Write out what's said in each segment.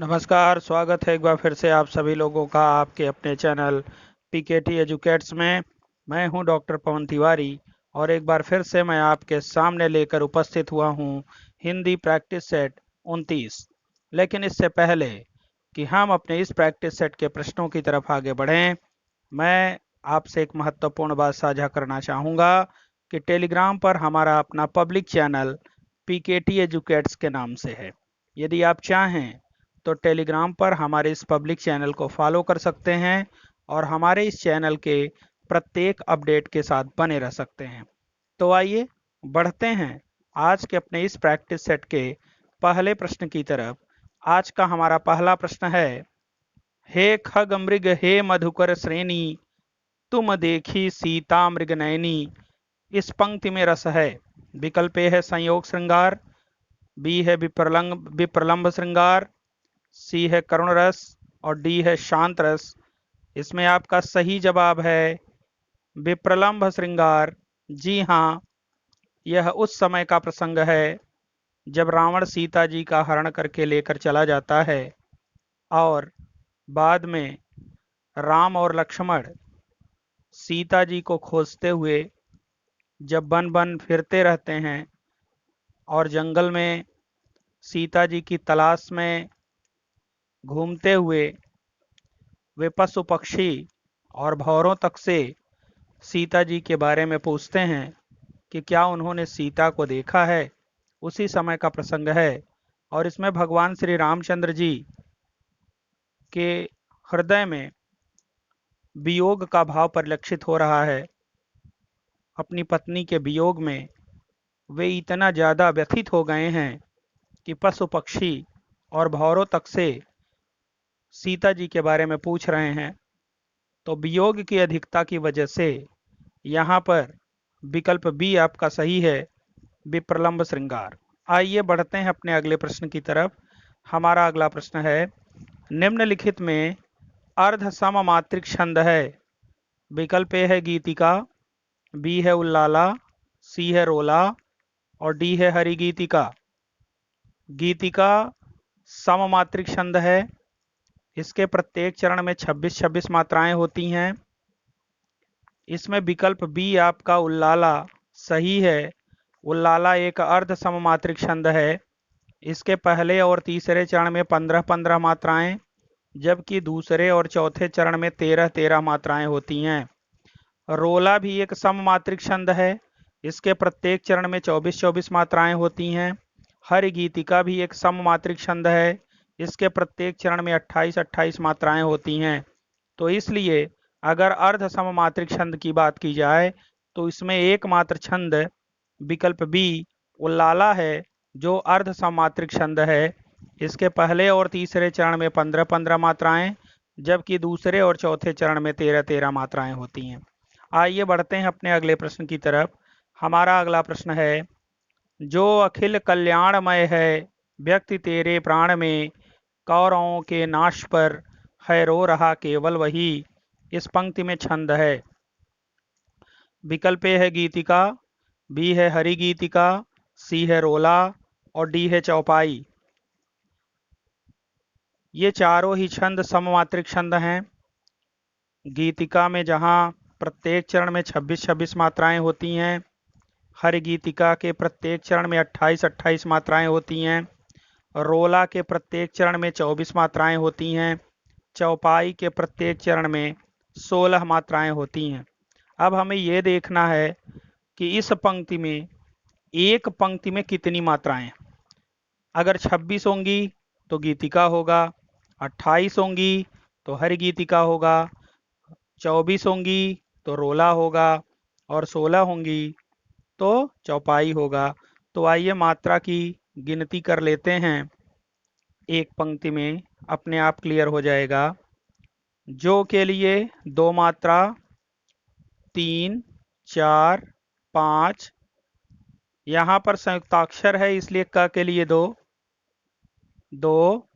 नमस्कार, स्वागत है एक बार फिर से आप सभी लोगों का आपके अपने चैनल पीकेटी एजुकेट्स में। मैं हूं डॉक्टर पवन तिवारी और एक बार फिर से मैं आपके सामने लेकर उपस्थित हुआ हूं हिंदी प्रैक्टिस सेट 29। लेकिन इससे पहले कि हम अपने इस प्रैक्टिस सेट के प्रश्नों की तरफ आगे बढ़ें, मैं आपसे एक महत्वपूर्ण बात साझा करना चाहूँगा कि टेलीग्राम पर हमारा अपना पब्लिक चैनल पीकेटी एजुकेट्स के नाम से है। यदि आप चाहें तो टेलीग्राम पर हमारे इस पब्लिक चैनल को फॉलो कर सकते हैं और हमारे इस चैनल के प्रत्येक अपडेट के साथ बने रह सकते हैं। तो आइए बढ़ते हैं आज के अपने इस प्रैक्टिस सेट के पहले प्रश्न की तरफ। आज का हमारा पहला प्रश्न है, हे खग मृग हे मधुकर श्रेणी, तुम देखी सीता मृग नयनी। इस पंक्ति में रस है। विकल्प ए है संयोग श्रृंगार, बी है विप्रलंब श्रृंगार, सी है करुण रस और डी है शांत रस। इसमें आपका सही जवाब है विप्रलंब श्रृंगार। जी हाँ, यह उस समय का प्रसंग है जब रावण सीता जी का हरण करके लेकर चला जाता है और बाद में राम और लक्ष्मण सीता जी को खोजते हुए जब वन वन फिरते रहते हैं और जंगल में सीता जी की तलाश में घूमते हुए वे पशु पक्षी और भौरों तक से सीता जी के बारे में पूछते हैं कि क्या उन्होंने सीता को देखा है। उसी समय का प्रसंग है और इसमें भगवान श्री रामचंद्र जी के हृदय में वियोग का भाव परिलक्षित हो रहा है। अपनी पत्नी के वियोग में वे इतना ज़्यादा व्यथित हो गए हैं कि पशु पक्षी और भौरों तक से सीता जी के बारे में पूछ रहे हैं। तो वियोग की अधिकता की वजह से यहाँ पर विकल्प बी आपका सही है, विप्रलंब श्रृंगार। आइए बढ़ते हैं अपने अगले प्रश्न की तरफ। हमारा अगला प्रश्न है, निम्नलिखित में अर्ध सममात्रिक छंद है। विकल्प ए है गीतिका, बी है उल्लाला, सी है रोला और डी है हरिगीतिका। गीतिका सममात्रिक छंद है। इसके प्रत्येक चरण में 26-26 मात्राएं होती हैं। इसमें विकल्प बी आपका उल्लाला सही है। उल्लाला एक अर्ध सममात्रिक छंद है। इसके पहले और तीसरे चरण में 15-15 मात्राएं, जबकि दूसरे और चौथे चरण में 13-13 मात्राएं होती हैं। रोला भी एक सममात्रिक छंद है। इसके प्रत्येक चरण में 24-24 मात्राएं होती हैं। हरिगीतिका भी एक सममात्रिक छंद है। इसके प्रत्येक चरण में 28-28 मात्राएं होती हैं। तो इसलिए अगर अर्ध सममात्रिक छंद की बात की जाए तो इसमें एकमात्र छंद विकल्प बी उल्लाला है, जो अर्ध सममात्रिक छंद है। इसके पहले और तीसरे चरण में 15-15 मात्राएं, जबकि दूसरे और चौथे चरण में 13-13 मात्राएं होती हैं। आइए बढ़ते हैं अपने अगले प्रश्न की तरफ। हमारा अगला प्रश्न है, जो अखिल कल्याणमय है व्यक्ति तेरे प्राण में, कौरवों के नाश पर है रो रहा केवल वही। इस पंक्ति में छंद है। विकल्प ए है गीतिका, बी है हरिगीतिका, सी है रोला और डी है चौपाई। ये चारों ही छंद सममात्रिक छंद हैं। गीतिका में जहाँ प्रत्येक चरण में 26-26 मात्राएं होती हैं, हरिगीतिका के प्रत्येक चरण में 28-28 मात्राएं होती हैं, रोला के प्रत्येक चरण में 24 मात्राएं होती हैं, चौपाई के प्रत्येक चरण में 16 मात्राएं होती हैं। अब हमें यह देखना है कि इस पंक्ति में एक पंक्ति में कितनी मात्राएं। अगर 26 होंगी तो गीतिका होगा, 28 होंगी तो हरिगीतिका होगा, 24 होंगी तो रोला होगा और 16 होंगी तो चौपाई होगा। तो आइए मात्रा की गिनती कर लेते हैं। एक पंक्ति में अपने आप क्लियर हो जाएगा। जो के लिए 2 मात्रा, 3, 4, 5। यहाँ पर संयुक्ताक्षर है इसलिए क के लिए 2, 2,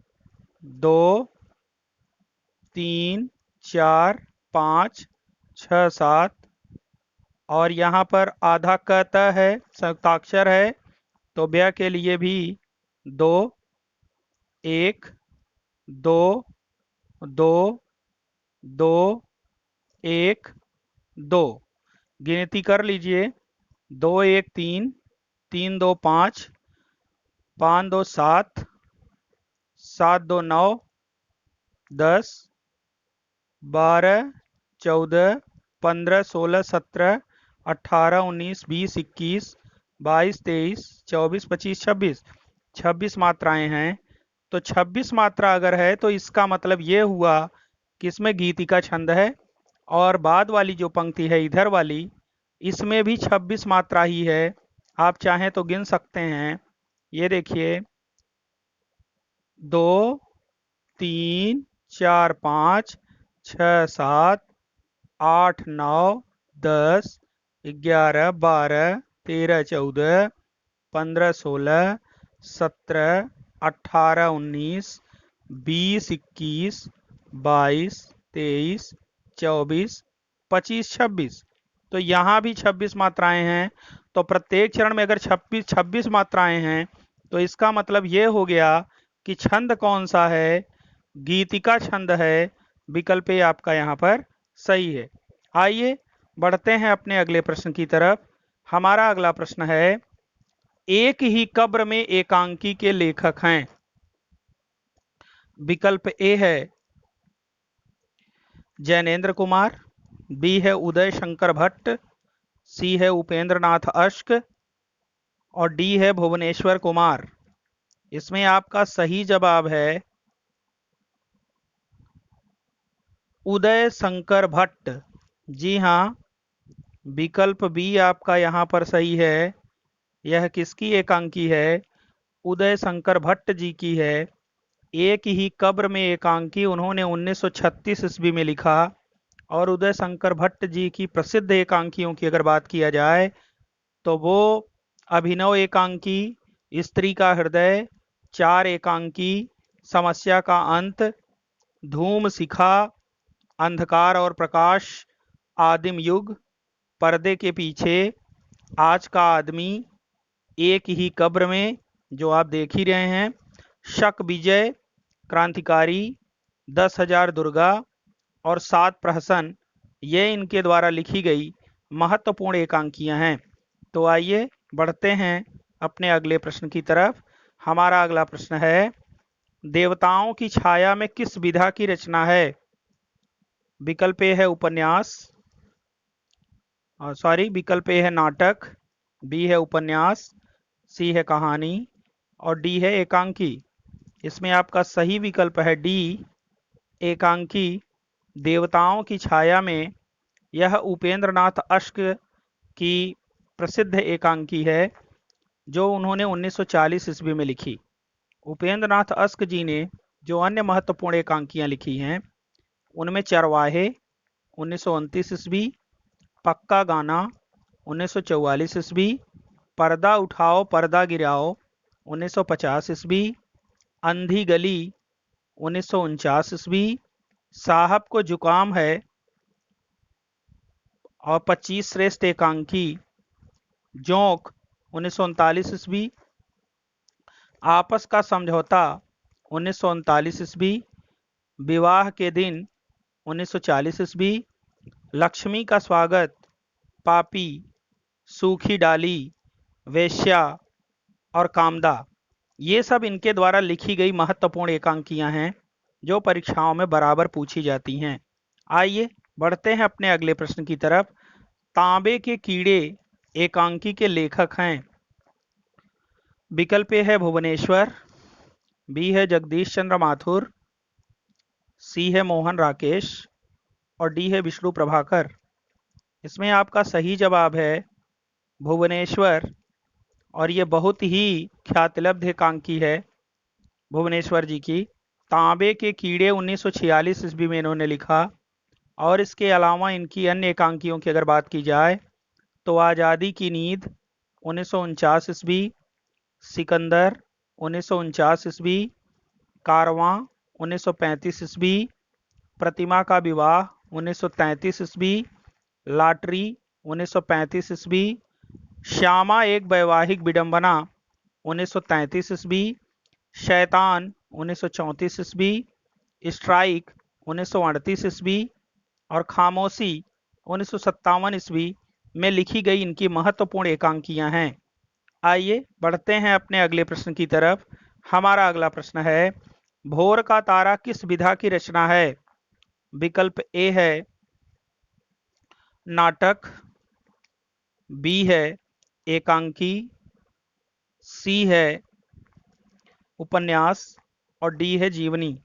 2, 3, 4, 5, 6, 7 और यहाँ पर आधा क त है, संयुक्ताक्षर है, तो व्यय के लिए भी 2, 1, दो, दो, दो, एक, दो। गिनती कर लीजिए। दो एक तीन, तीन दो पाँच, पाँच दो सात, सात दो नौ, 10, 12, 14, 15, 16, 17, 18, 19, 20, 21, 22, 23, 24, 25, 26। 26 मात्राएं हैं। तो 26 मात्रा अगर है तो इसका मतलब ये हुआ कि इसमें गीति का छंद है। और बाद वाली जो पंक्ति है इधर वाली, इसमें भी 26 मात्रा ही है। आप चाहें तो गिन सकते हैं। ये देखिए, 2, 3, 4, 5, 6, 7, 8, 9, 10, 11, 12, 13, 14, 15, 16, 17, 18, 19, 20, 21, 22, 23, 24, 25, 26। तो यहाँ भी 26 मात्राएं हैं। तो प्रत्येक चरण में अगर 26 मात्राएं हैं तो इसका मतलब ये हो गया कि छंद कौन सा है, गीतिका छंद है। विकल्प ए आपका यहाँ पर सही है। आइए बढ़ते हैं अपने अगले प्रश्न की तरफ। हमारा अगला प्रश्न है, एक ही कब्र में एकांकी के लेखक हैं। विकल्प ए है जैनेन्द्र कुमार, बी है उदय शंकर भट्ट, सी है उपेंद्र नाथ अश्क और डी है भुवनेश्वर कुमार। इसमें आपका सही जवाब है उदय शंकर भट्ट। जी हाँ, विकल्प बी आपका यहाँ पर सही है। यह किसकी एकांकी है? उदय शंकर भट्ट जी की है। एक ही कब्र में एकांकी उन्होंने 1936 ईस्वी में लिखा। और उदय शंकर भट्ट जी की प्रसिद्ध एकांकियों की अगर बात किया जाए तो वो अभिनव एकांकी, स्त्री का हृदय, चार एकांकी, समस्या का अंत, धूम शिखा, अंधकार और प्रकाश, आदिम युग, पर्दे के पीछे, आज का आदमी, एक ही कब्र में जो आप देख ही रहे हैं, शक विजय, क्रांतिकारी, 10,000 दुर्गा और 7 प्रहसन, ये इनके द्वारा लिखी गई महत्वपूर्ण एकांकियां हैं। तो आइए बढ़ते हैं अपने अगले प्रश्न की तरफ। हमारा अगला प्रश्न है, देवताओं की छाया में किस विधा की रचना है? विकल्प ए है उपन्यास, विकल्प ए है नाटक, बी है उपन्यास, सी है कहानी और डी है एकांकी। इसमें आपका सही विकल्प है डी, एकांकी। देवताओं की छाया में यह उपेंद्र नाथ अश्क की प्रसिद्ध एकांकी है जो उन्होंने 1940 ईस्वी में लिखी। उपेंद्र नाथ अश्क जी ने जो अन्य महत्वपूर्ण एकांकियां लिखी हैं उनमें चरवाहे 1929 ईस्वी, पक्का गाना 1944 ईस्वी, पर्दा उठाओ पर्दा गिराओ 1950 ईस्वी, अंधी गली 1949 ईस्वी, साहब को जुकाम है और 25 श्रेष्ठ एकांकी, जोंक 1939 ईस्वी, आपस का समझौता 1939 ईस्वी, विवाह के दिन 1940 ईस्वी, लक्ष्मी का स्वागत, पापी, सूखी डाली, वेश्या और कामदा, ये सब इनके द्वारा लिखी गई महत्वपूर्ण एकांकियां हैं जो परीक्षाओं में बराबर पूछी जाती हैं। आइए बढ़ते हैं अपने अगले प्रश्न की तरफ। तांबे के कीड़े एकांकी के लेखक हैं। विकल्प ए है भुवनेश्वर, बी है जगदीश चंद्र माथुर, सी है मोहन राकेश और डी है विष्णु प्रभाकर। इसमें आपका सही जवाब है भुवनेश्वर और ये बहुत ही ख्यातिलब्ध एकांकी है भुवनेश्वर जी की। तांबे के कीड़े 1946 ईस्वी में इन्होंने लिखा। और इसके अलावा इनकी अन्य एकांकियों की अगर बात की जाए तो आज़ादी की नींद 1949 ईस्वी, सिकंदर 1949 ईस्वी, कारवां 1935 ईस्वी, प्रतिमा का विवाह 1933 ईस्वी, लॉटरी 1935 ईस्वी, श्यामा एक वैवाहिक विडंबना 1933 ईस्वी, शैतान 1934 ईस्वी, स्ट्राइक 1938 ईस्वी और खामोशी 1957 ईस्वी में लिखी गई इनकी महत्वपूर्ण एकांकियां हैं। आइए बढ़ते हैं अपने अगले प्रश्न की तरफ। हमारा अगला प्रश्न है, भोर का तारा किस विधा की रचना है? विकल्प ए है नाटक, बी है एकांकी, सी है उपन्यास और डी है जीवनी।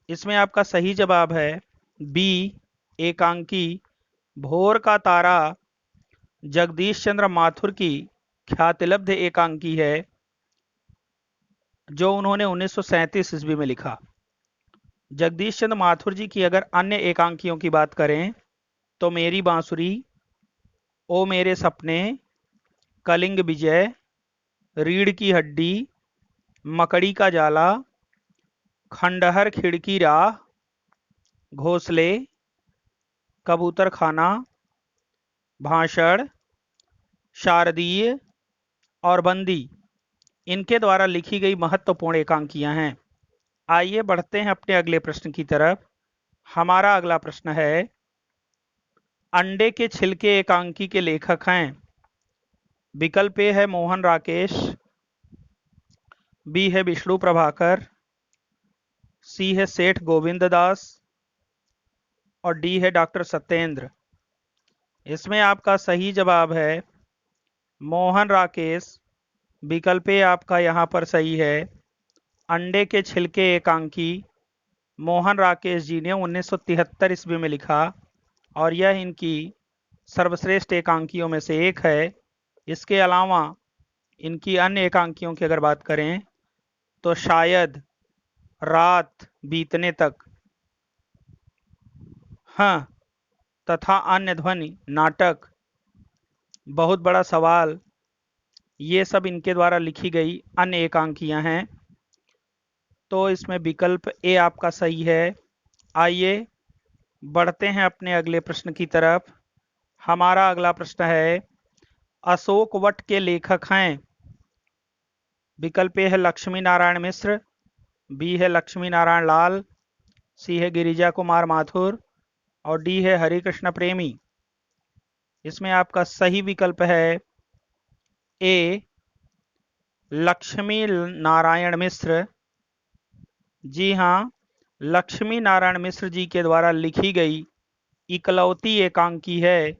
इसमें आपका सही जवाब है बी एकांकी। भोर का तारा जगदीश चंद्र माथुर की ख्यातिलब्ध एकांकी है जो उन्होंने 1937 ईस्वी में लिखा। जगदीश चंद्र माथुर जी की अगर अन्य एकांकियों की बात करें तो मेरी बांसुरी, ओ मेरे सपने, कलिंग विजय, रीढ़ की हड्डी, मकड़ी का जाला, खंडहर खिड़की राह, घोंसले, कबूतर खाना, भाषण, शारदीय और बंदी इनके द्वारा लिखी गई महत्वपूर्ण एकांकियां हैं। आइए बढ़ते हैं अपने अगले प्रश्न की तरफ। हमारा अगला प्रश्न है, अंडे के छिलके एकांकी के लेखक हैं? विकल्प ए है मोहन राकेश, बी है विष्णु प्रभाकर, सी है सेठ गोविंद दास और डी है डॉक्टर सत्येंद्र। इसमें आपका सही जवाब है मोहन राकेश। विकल्प ए आपका यहाँ पर सही है। अंडे के छिलके एकांकी मोहन राकेश जी ने 1973 ईस्वी में लिखा और यह इनकी सर्वश्रेष्ठ एकांकियों में से एक है। इसके अलावा इनकी अन्य एकांकियों की अगर बात करें तो शायद रात बीतने तक, हाँ, तथा अन्य ध्वनि, नाटक, बहुत बड़ा सवाल, ये सब इनके द्वारा लिखी गई अन्य एकांकियां हैं। तो इसमें विकल्प ए आपका सही है। आइए बढ़ते हैं अपने अगले प्रश्न की तरफ। हमारा अगला प्रश्न है, अशोक वट के लेखक हैं? विकल्प ए है लक्ष्मी नारायण मिश्र, बी है लक्ष्मी नारायण लाल, सी है गिरिजा कुमार माथुर और डी है हरिकृष्ण प्रेमी। इसमें आपका सही विकल्प है ए लक्ष्मी नारायण मिश्र। जी हाँ, लक्ष्मी नारायण मिश्र जी के द्वारा लिखी गई इकलौती एकांकी है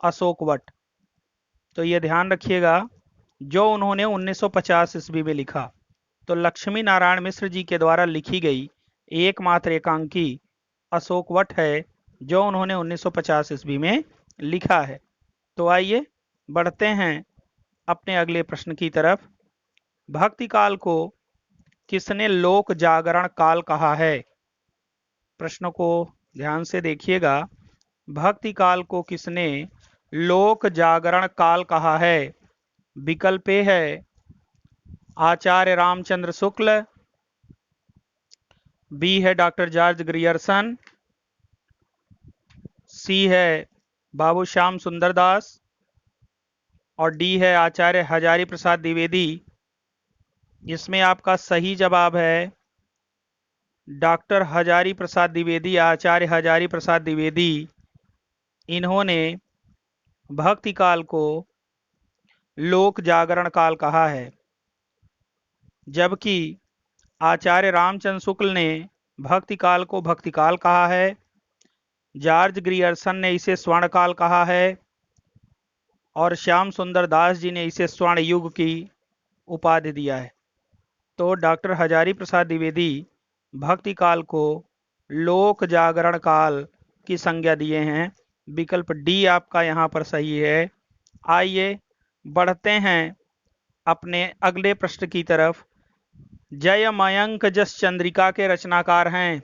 अशोक वट। तो ये ध्यान रखिएगा, जो उन्होंने 1950 ईस्वी में लिखा। तो लक्ष्मी नारायण मिश्र जी के द्वारा लिखी गई एकमात्र एकांकी अशोक वट है जो उन्होंने 1950 ईस्वी में लिखा है। तो आइए बढ़ते हैं अपने अगले प्रश्न की तरफ। भक्ति काल को किसने लोक जागरण काल कहा है? प्रश्न को ध्यान से देखिएगा। भक्ति काल को किसने लोक जागरण काल कहा है? विकल्प ए है आचार्य रामचंद्र शुक्ल, बी है डॉक्टर जॉर्ज ग्रियर्सन, सी है बाबू श्याम सुंदर दास और डी है आचार्य हजारी प्रसाद द्विवेदी। इसमें आपका सही जवाब है डॉक्टर हजारी प्रसाद द्विवेदी, आचार्य हजारी प्रसाद द्विवेदी। इन्होंने भक्ति काल को लोक जागरण काल कहा है, जबकि आचार्य रामचंद्र शुक्ल ने भक्ति काल को भक्ति काल कहा है। जॉर्ज ग्रियर्सन ने इसे स्वर्ण काल कहा है और श्याम सुंदर दास जी ने इसे स्वर्ण युग की उपाधि दिया है। तो डॉक्टर हजारी प्रसाद द्विवेदी भक्ति काल को लोक जागरण काल की संज्ञा दिए हैं। विकल्प डी आपका यहाँ पर सही है। आइए बढ़ते हैं अपने अगले प्रश्न की तरफ। जय मयंक जस चंद्रिका के रचनाकार हैं?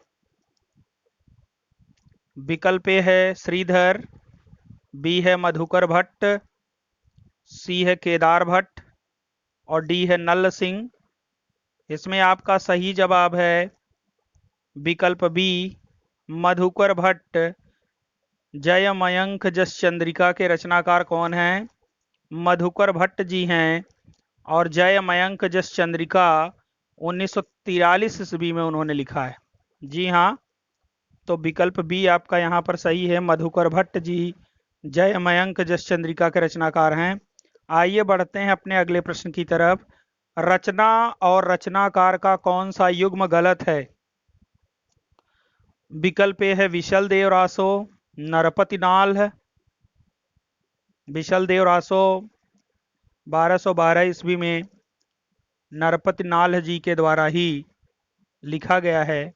विकल्प ए है श्रीधर, बी है मधुकर भट्ट, सी है केदार भट्ट और डी है नल्ल सिंह। इसमें आपका सही जवाब है विकल्प बी मधुकर भट्ट। जय मयंक जस चंद्रिका के रचनाकार कौन हैं? मधुकर भट्ट जी हैं। और जय मयंक जस चंद्रिका 1943 ईस्वी में उन्होंने लिखा है। जी हाँ, तो विकल्प बी आपका यहाँ पर सही है। मधुकर भट्ट जी जय मयंक जस चंद्रिका के रचनाकार हैं। आइए बढ़ते हैं अपने अगले प्रश्न की तरफ। रचना और रचनाकार का कौन सा युग्म गलत है? विकल्प ए है विशल देव रासो, नरपति नाल, विशल देव रासो 1212 ईस्वी में नरपति नाल जी के द्वारा ही लिखा गया है,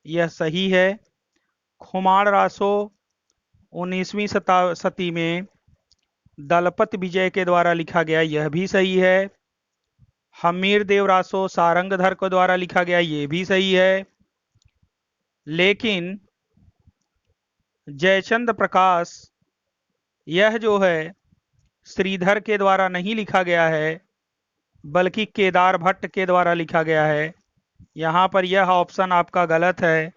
यह सही है। खुमार रासो 19वीं शती में दलपत विजय के द्वारा लिखा गया, यह भी सही है। हमीर देव रासो सारंगधर के द्वारा लिखा गया, यह भी सही है। लेकिन जयचंद प्रकाश, यह जो है श्रीधर के द्वारा नहीं लिखा गया है, बल्कि केदार भट्ट के द्वारा लिखा गया है। यहाँ पर यह ऑप्शन आपका गलत है।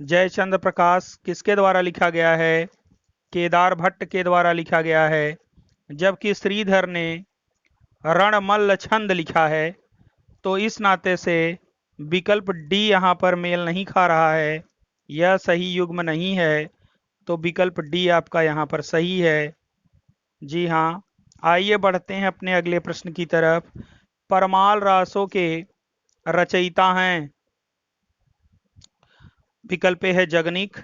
जयचंद प्रकाश किसके द्वारा लिखा गया है? केदार भट्ट के द्वारा लिखा गया है, जबकि श्रीधर ने रणमल्ल छंद लिखा है। तो इस नाते से विकल्प डी यहाँ पर मेल नहीं खा रहा है, यह सही युग्म नहीं है। तो विकल्प डी आपका यहाँ पर सही है। जी हाँ, आइए बढ़ते हैं अपने अगले प्रश्न की तरफ। परमाल रासों के रचयिता हैं। विकल्प ए है जगनिक,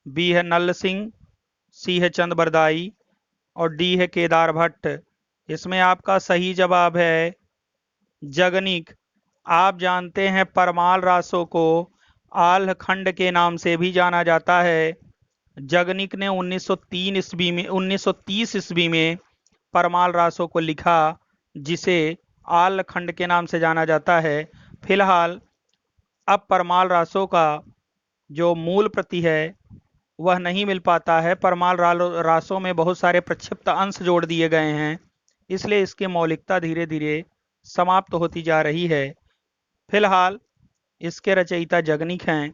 बी है नल्ल सिंह, सी है चंद बरदाई और डी है केदार भट्ट। इसमें आपका सही जवाब है जगनिक। आप जानते हैं परमाल रासों को आल्ह खंड के नाम से भी जाना जाता है। जगनिक ने 1930 ईस्वी में परमाल रासों को लिखा, जिसे आल्ह खंड के नाम से जाना जाता है। फिलहाल अब परमाल रासों का जो मूल प्रति है वह नहीं मिल पाता है। परमाल रासों में बहुत सारे प्रक्षिप्त अंश जोड़ दिए गए हैं, इसलिए इसकी मौलिकता धीरे धीरे समाप्त होती जा रही है। फिलहाल इसके रचयिता जगनिक हैं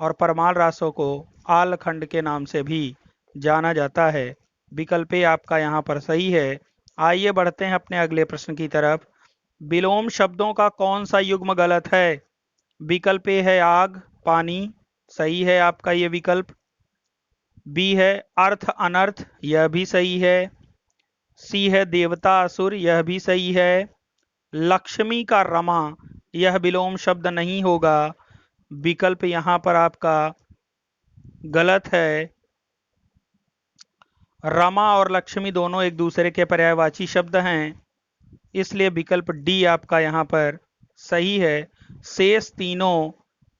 और परमाल रासों को आल्ह खंड के नाम से भी जाना जाता है। विकल्प ए आपका यहाँ पर सही है। आइए बढ़ते हैं अपने अगले प्रश्न की तरफ। विलोम शब्दों का कौन सा युग्म गलत है? विकल्प ए है आग पानी, सही है आपका ये विकल्प। बी है अर्थ अनर्थ, यह भी सही है। सी है देवता असुर, यह भी सही है। लक्ष्मी का रमा, यह विलोम शब्द नहीं होगा। विकल्प यहाँ पर आपका गलत है। रमा और लक्ष्मी दोनों एक दूसरे के पर्यायवाची शब्द हैं, इसलिए विकल्प डी आपका यहाँ पर सही है। शेष तीनों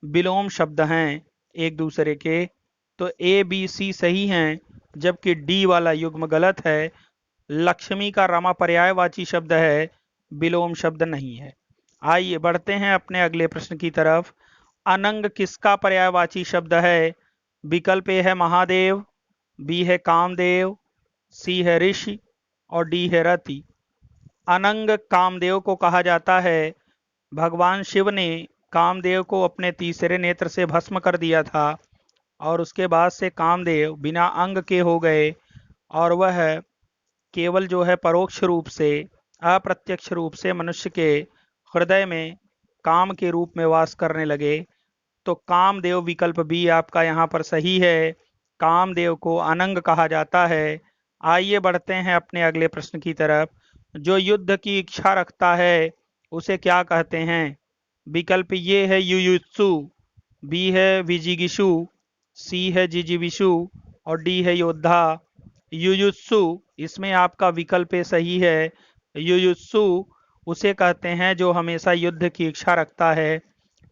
विलोम शब्द हैं एक दूसरे के, तो ए बी सी सही हैं, जबकि डी वाला युग्म गलत है। लक्ष्मी का रमा पर्यायवाची शब्द है, विलोम शब्द नहीं है। आइए बढ़ते हैं अपने अगले प्रश्न की तरफ। अनंग किसका पर्यायवाची शब्द है? विकल्प ए है महादेव, बी है कामदेव, सी है ऋषि और डी है रति। अनंग कामदेव को कहा जाता है। भगवान शिव ने कामदेव को अपने तीसरे नेत्र से भस्म कर दिया था और उसके बाद से कामदेव बिना अंग के हो गए और वह केवल जो है परोक्ष रूप से, अप्रत्यक्ष रूप से मनुष्य के हृदय में काम के रूप में वास करने लगे। तो कामदेव विकल्प बी आपका यहाँ पर सही है। कामदेव को अनंग कहा जाता है। आइए बढ़ते हैं अपने अगले प्रश्न की तरफ। जो युद्ध की इच्छा रखता है उसे क्या कहते हैं? विकल्प ये है युयुत्सु, बी है विजिगिषु, सी है जिजीविषु और डी है योद्धा। युयुत्सु, इसमें आपका विकल्प सही है। युयुत्सु उसे कहते हैं जो हमेशा युद्ध की इच्छा रखता है।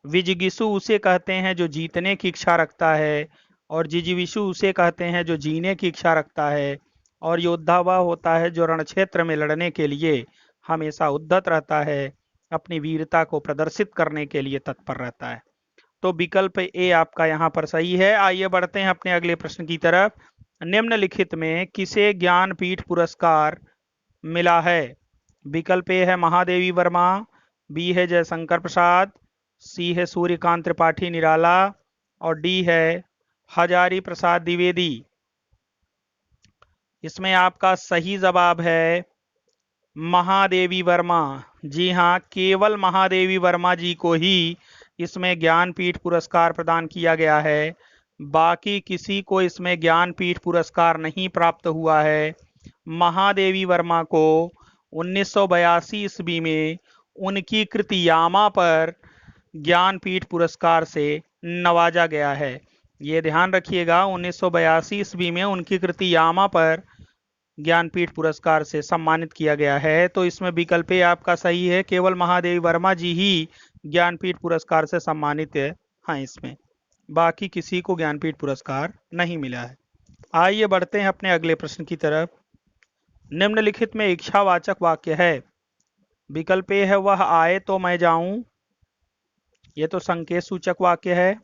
विजिगिषु उसे कहते हैं जो जीतने की इच्छा रखता है और जिजीविषु उसे कहते हैं जो जीने की इच्छा रखता है। और योद्धा वह होता है जो रणक्षेत्र में लड़ने के लिए हमेशा उद्यत रहता है, अपनी वीरता को प्रदर्शित करने के लिए तत्पर रहता है। तो विकल्प ए आपका यहाँ पर सही है। आइए बढ़ते हैं अपने अगले प्रश्न की तरफ। निम्नलिखित में किसे ज्ञानपीठ पुरस्कार मिला है? विकल्प ए है महादेवी वर्मा, बी है जयशंकर प्रसाद, सी है सूर्यकांत त्रिपाठी निराला और डी है हजारी प्रसाद द्विवेदी। इसमें आपका सही जवाब है महादेवी वर्मा। जी हाँ, केवल महादेवी वर्मा जी को ही इसमें ज्ञानपीठ पुरस्कार प्रदान किया गया है। बाकी किसी को इसमें ज्ञानपीठ पुरस्कार नहीं प्राप्त हुआ है। महादेवी वर्मा को 1982 ईस्वी में उनकी कृति यामा पर ज्ञानपीठ पुरस्कार से नवाजा गया है। ये ध्यान रखिएगा, 1982 ईस्वी में उनकी कृति यामा पर ज्ञानपीठ पुरस्कार से सम्मानित किया गया है। तो इसमें विकल्प ए आपका सही है, केवल महादेवी वर्मा जी ही ज्ञानपीठ पुरस्कार से सम्मानित हैं इसमें, बाकी किसी को ज्ञानपीठ पुरस्कार नहीं मिला है। आइए बढ़ते हैं अपने अगले प्रश्न की तरफ। निम्नलिखित में इच्छावाचक वाक्य है। विकल्प ए है वह आए तो मैं जाऊं, ये तो संकेत सूचक वाक्य है।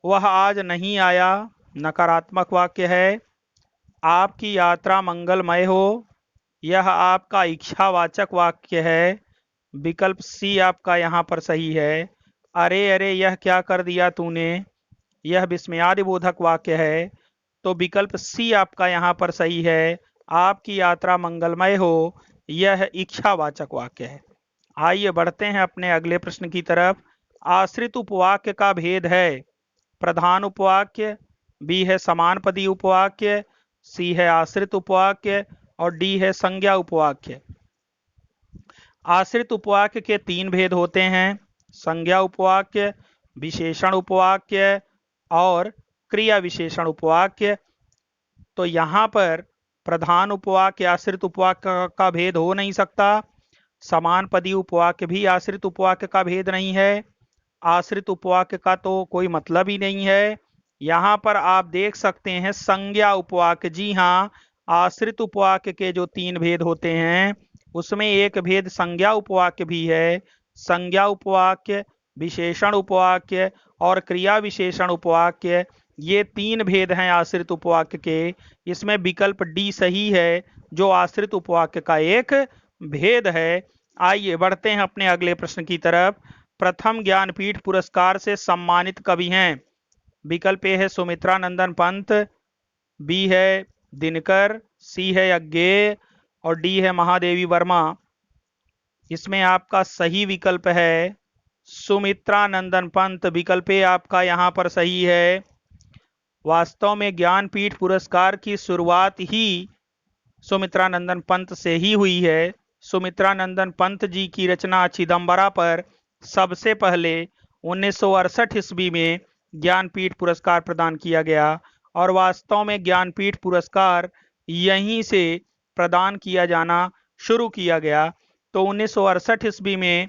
वह आज नहीं आया, नकारात्मक वाक्य है। आपकी यात्रा मंगलमय हो, यह आपका इच्छावाचक वाक्य है। विकल्प सी आपका यहाँ पर सही है। अरे अरे यह क्या कर दिया तूने, यह विस्मयादिबोधक वाक्य है। तो विकल्प सी आपका यहाँ पर सही है। आपकी यात्रा मंगलमय हो, यह इच्छावाचक वाक्य है। आइए बढ़ते हैं अपने अगले प्रश्न की तरफ। आश्रित उपवाक्य का भेद है। प्रधान उपवाक्य, बी है समानपदी उपवाक्य, सी है आश्रित उपवाक्य और डी है संज्ञा उपवाक्य। आश्रित उपवाक्य के 3 भेद होते हैं, संज्ञा उपवाक्य, विशेषण उपवाक्य और क्रिया विशेषण उपवाक्य। तो यहाँ पर प्रधान उपवाक्य आश्रित उपवाक्य का भेद हो नहीं सकता। समानपदी उपवाक्य भी आश्रित उपवाक्य का भेद नहीं है। आश्रित उपवाक्य का तो कोई मतलब ही नहीं है। यहाँ पर आप देख सकते हैं संज्ञा उपवाक्य। जी हाँ, आश्रित उपवाक्य के जो 3 भेद होते हैं उसमें एक भेद संज्ञा उपवाक्य भी है। संज्ञा उपवाक्य, विशेषण उपवाक्य और क्रिया विशेषण उपवाक्य, ये 3 भेद हैं आश्रित उपवाक्य के। इसमें विकल्प डी सही है, जो आश्रित उपवाक्य का एक भेद है। आइए बढ़ते हैं अपने अगले प्रश्न की तरफ। प्रथम ज्ञानपीठ पुरस्कार से सम्मानित कवि हैं। विकल्प ए है सुमित्रा नंदन पंत, बी है दिनकर, सी है यज्ञेय और डी है महादेवी वर्मा। इसमें आपका सही विकल्प है सुमित्रा नंदन पंत। विकल्प ए आपका यहाँ पर सही है। वास्तव में ज्ञानपीठ पुरस्कार की शुरुआत ही सुमित्रा नंदन पंत से ही हुई है। सुमित्रा नंदन पंत जी की रचना चिदम्बरा पर सबसे पहले 1968 ईस्वी में ज्ञानपीठ पुरस्कार प्रदान किया गया और वास्तव में ज्ञानपीठ पुरस्कार यहीं से प्रदान किया जाना शुरू किया गया। तो 1968 ईस्वी में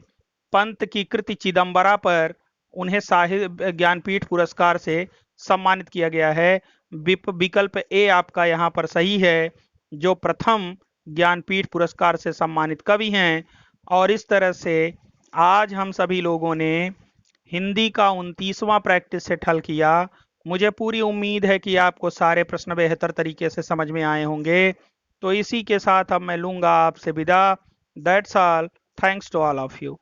पंत की कृति चिदम्बरा पर उन्हें साहित्य ज्ञानपीठ पुरस्कार से सम्मानित किया गया है। विकल्प ए आपका यहाँ पर सही है, जो प्रथम ज्ञानपीठ पुरस्कार से सम्मानित कवि हैं। और इस तरह से आज हम सभी लोगों ने हिंदी का 29वां प्रैक्टिस सेट हल किया। मुझे पूरी उम्मीद है कि आपको सारे प्रश्न बेहतर तरीके से समझ में आए होंगे। तो इसी के साथ अब मैं लूँगा आपसे विदा। That's all, thanks to all of you.